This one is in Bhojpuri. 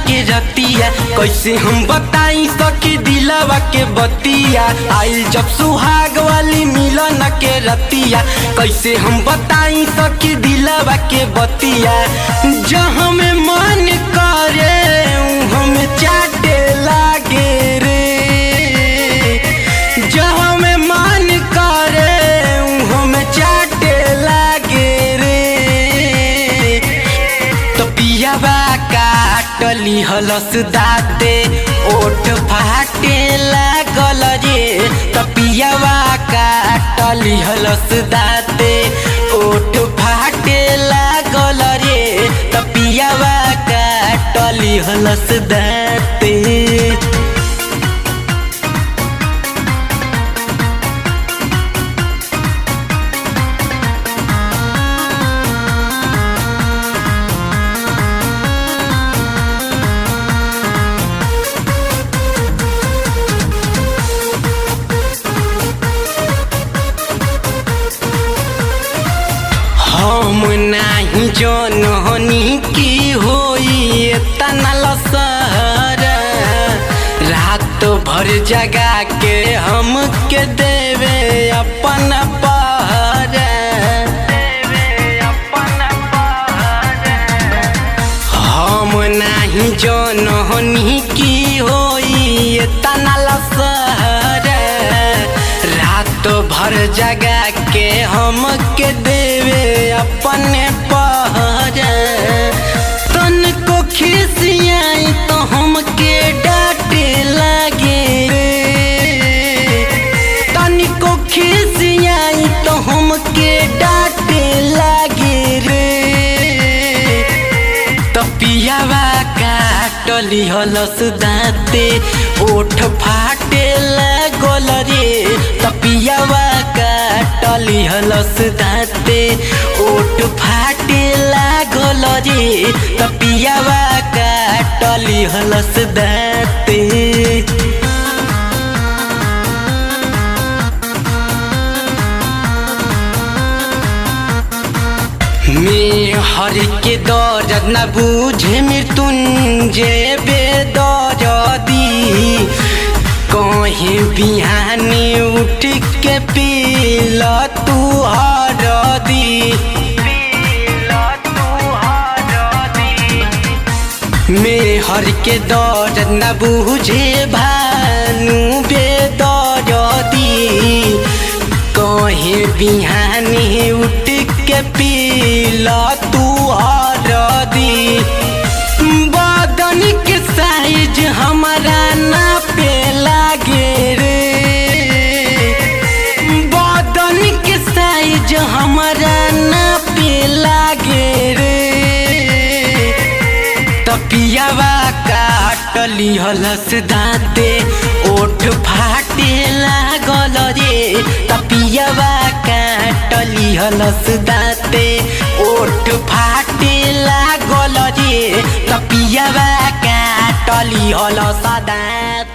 के रतिया कैसे हम बताई सखी दिलवा के बतिया। आइल जब सुहाग वाली मिलन के रतिया कैसे हम बताई सखी दिलवा के बतिया। जहाँ में मन करे हम चाटे लागे रे, जहाँ में मन करे हम चाटे लागे रे। तो पियावा काटली हलस दाते ओठ फाटे लागल रे। तो पियावा काटली हलस दाते ओठ फाटे लागल रे। तो पियावा काटली हलस दाते। हम नहीं जननी की होई तना लसहर, रात भर जगा के हम के देवे अपन पहर। हम नहीं जननी की होई तना लसहर, रात भर जगा के हम के देवे अपने पहर। तन को खिसियाई तो हम के डांटे लागे रे, तन को खिसियाई तो हम के डांटे लागे रे। तो पियावा काटली हलस दाते ओठ फाटे लागल रे। तो पियावा काटली हलस दाते ओठ फाटे लागल रे। तो पियावा काटली हलस दाते। हर के दर्द न बूझे मृत्युंजय बेदर्दी, कहीं बिहानी उठ के पीला तू हरदी। हर के दर्द न बूझे भानु बेदर्दी, कहीं बिहानी उठ के पीला तू हरदी। बदन के साइज हमारा नापे लागे रे, बदन के साइज हमारा नापे लागे रे। तो पियावा काटली हलस दाते ओठ फाटे लागल रे। तो पियावा काटली हलस दाते ओठ फाटे लागल रे। तो पियावा काटली हलस दाते।